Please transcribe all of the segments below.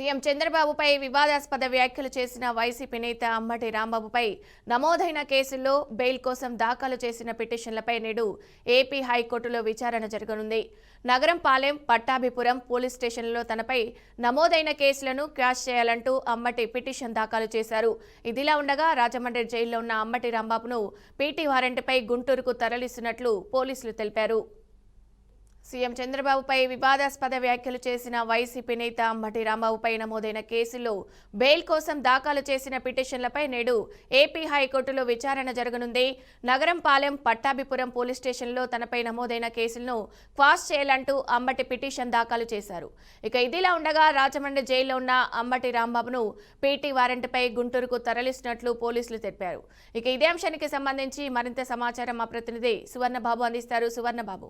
CM చంద్రబాబుపై వివాదాస్పద వ్యాఖ్యలు చేసిన వైసీపీ నేత అంబటి రాంబాబుపై నమోదైన కేసుల్లో బెయిల్ కోసం దాఖలు చేసిన పిటిషన్లపై నేడు ఏపీ హైకోర్టులో విచారణ జరగనుంది. నగరం పాలెం, పట్టాభిపురం పోలీస్ స్టేషన్లలో తనపై నమోదైన కేసులను క్వాష్ చేయాలంటూ అంబటి పిటిషన్ దాఖలు చేశారు. ఇదిలా ఉండగా రాజమండ్రి జైల్లో ఉన్న అంబటి రాంబాబును పీటీ వారెంట్పై గుంటూరుకు తరలిస్తున్నట్లు పోలీసులు తెలిపారు. సీఎం చంద్రబాబుపై వివాదాస్పద వ్యాఖ్యలు చేసిన వైసీపీ నేత అంబటి రాంబాబుపై నమోదైన కేసుల్లో బెయిల్ కోసం దాఖలు చేసిన పిటిషన్లపై నేడు ఏపీ హైకోర్టులో విచారణ జరగనుంది. నగరం పాలెం, పట్టాభిపురం పోలీస్ స్టేషన్లో తనపై నమోదైన కేసులను క్వాష్ చేయాలంటూ అంబటి పిటిషన్ దాఖలు చేశారు. ఇక ఇదిలా ఉండగా రాజమండ్రి జైల్లో ఉన్న అంబటి రాంబాబును పీటీ వారెంట్పై గుంటూరుకు తరలిస్తున్నట్లు పోలీసులు తెలిపారు. ఇక ఇదే అంశానికి సంబంధించి మరింత సమాచారం మా ప్రతినిధి సువర్ణబాబు అందిస్తారు. సువర్ణబాబు,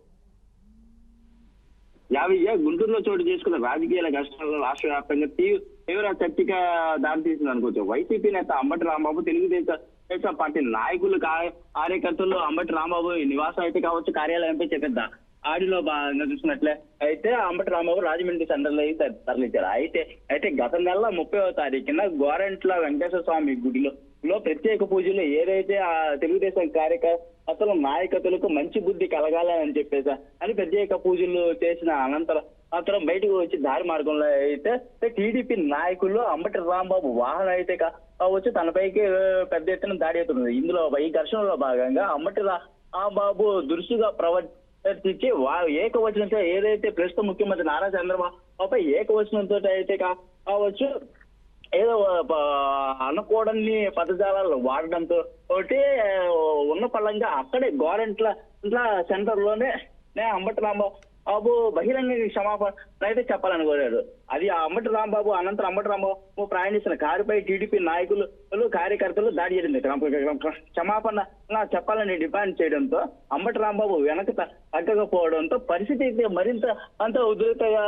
గుంటూరులో చోటు చేసుకున్న రాజకీయాల ఘర్షణలో రాష్ట్ర వ్యాప్తంగా తీవ్ర చర్చగా దారితీసింది అనుకోవచ్చు. వైసీపీ నేత అంబటి రాంబాబు, తెలుగుదేశం పార్టీ నాయకులు, కార్యకర్తలు అంబటి రాంబాబు నివాసం అయితే కావచ్చు, కార్యాలయంపై చేద్దా ఆడిలో భాగంగా చూసినట్లే అయితే అంబటి రాంబాబు రాజమండ్రి సెంటర్ లో తరలించారు. అయితే గత నెల 30వ తారీఖున గోరంట్ల వెంకటేశ్వర స్వామి గుడిలో ప్రత్యేక పూజలు ఏదైతే ఆ తెలుగుదేశం కార్యకర్తలు నాయకత్తులకు మంచి బుద్ధి కలగాలని చెప్పేసి అని ప్రత్యేక పూజలు చేసిన అనంతరం బయటకు వచ్చి దారి మార్గంలో అయితే టీడీపీ నాయకులు అంబటి రాంబాబు వాహనం అయితే కావచ్చు తనపైకి పెద్ద ఎత్తున దాడి అవుతున్నది. ఇందులో ఈ ఘర్షణలో భాగంగా అంబటి రాంబాబు దురుసుగా ప్రవర్తించి ఏకవచనంతో ఏదైతే ప్రస్తుత ముఖ్యమంత్రి నారా చంద్రబాబుపై ఏకవచనంతో అయితే కావచ్చు ఏదో అనుకోవడాన్ని పదజాలాలు వాడడంతో ఉన్న పళ్ళంగా అక్కడే గోరంట్ల సెంటర్ లోనే అంబటి రాంబాబు బహిరంగ క్షమాపణ అయితే చెప్పాలని కోరాడు. అది ఆ అంబటి రాంబాబు అనంతరం అంబటి రాంబాబు ప్రయాణిస్తున్న కారుపై టీడీపీ నాయకులు, కార్యకర్తలు దాడి జరిగింది. క్షమాపణ చెప్పాలని డిమాండ్ చేయడంతో అంబటి రాంబాబు వెనక తగ్గకపోవడంతో పరిస్థితి మరింత ఉద్రిక్తగా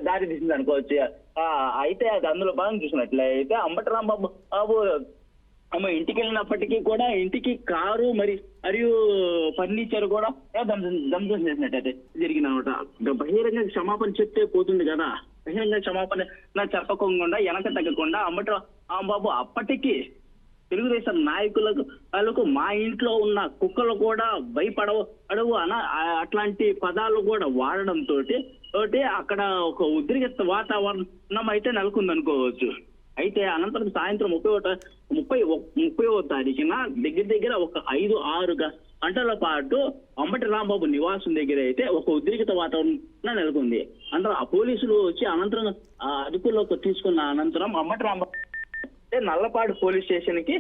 దారి తీసింది అనుకోవచ్చు. అయితే అది అందులో భాగం చూసినట్లయితే అంబటి రాంబాబు ఇంటికి వెళ్ళినప్పటికీ కూడా ఇంటికి కారు మరియు ఫర్నిచర్ కూడా ధ్వంసం చేసినట్టయితే జరిగిన బహిరంగ క్షమాపణ చెప్తే పోతుంది కదా. బహిరంగ క్షమాపణ చెప్పకుండా వెనక తగ్గకుండా అంబటి రాంబాబు అప్పటికి తెలుగుదేశం నాయకులకు మా ఇంట్లో ఉన్న కుక్కలు కూడా భయపడవు అట్లాంటి పదాలు కూడా వాడడంతో అక్కడ ఒక ఉద్రిక్త వాతావరణం అయితే నెలకొంది అనుకోవచ్చు. అయితే అనంతరం సాయంత్రం 30వ తారీఖున దగ్గర ఒక 5-6 గంటల పాటు అంబటి రాంబాబు నివాసం దగ్గర అయితే ఒక ఉద్రిక్త వాతావరణం నెలకొంది. అందులో ఆ పోలీసులు వచ్చి అనంతరం అదుపులోకి తీసుకున్న అనంతరం అంబటి రాంబాబు నల్లపాడు పోలీస్ స్టేషన్ కి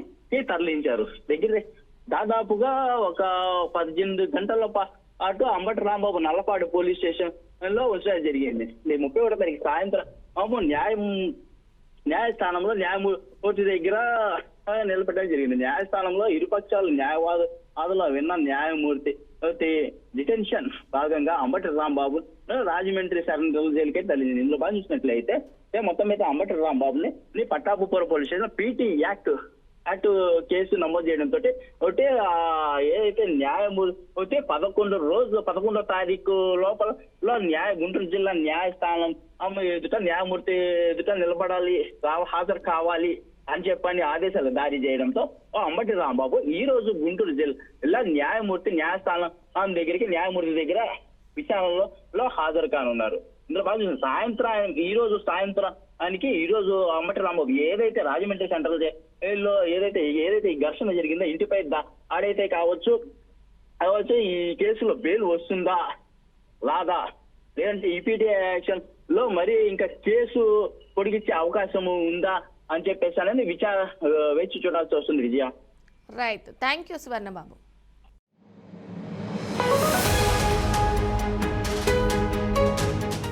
తరలించారు. దాదాపుగా ఒక 18 గంటల పాటు అంబటి రాంబాబు నల్లపాడు పోలీస్ స్టేషన్ లో ఉంచడం జరిగింది. 31వ తారీఖు సాయంత్రం న్యాయస్థానంలో న్యాయమూర్తి దగ్గర నిలబెట్టడం జరిగింది. న్యాయస్థానంలో ఇరుపక్షాలు న్యాయవాదులు విన్న న్యాయమూర్తి డిటెన్షన్ భాగంగా అంబటి రాంబాబు రాజమండ్రి సెంట్రల్ జైలుకి తరలింది. ఇందులో బాగా చూసినట్లయితే మొత్తం అయితే అంబటి రాంబాబుని Pattabhipuram police station PT act case నమోదు చేయడంతో ఏదైతే న్యాయమూర్తి 11వ తారీఖు లోపల గుంటూరు జిల్లా న్యాయస్థానం న్యాయమూర్తి ఎదుట నిలబడాలి, హాజరు కావాలి అని చెప్పని ఆదేశాలు జారీ చేయడంతో అంబటి రాంబాబు ఈ రోజు గుంటూరు జిల్లా న్యాయస్థానం న్యాయమూర్తి దగ్గర విచారణలో హాజరు కానున్నారు. ఇందులో బాగా ఈ రోజు సాయంత్రానికి అంబటి రాంబాబు ఏదైతే రాజమండ్రి సెంట్రల్ జైల్లో ఏదైతే ఈ ఘర్షణ జరిగిందో ఇంటిపై ఆడైతే కావచ్చు ఈ కేసులో బెయిల్ వస్తుందా రాదా, లేదంటే ఈపీటీ యాక్షన్ లో మరి ఇంకా కేసు పొడిగించే అవకాశం ఉందా అని చెప్పేసి అనేది వేచి చూడాల్సి వస్తుంది. Vijaya. Right, thank you Suvarnababu.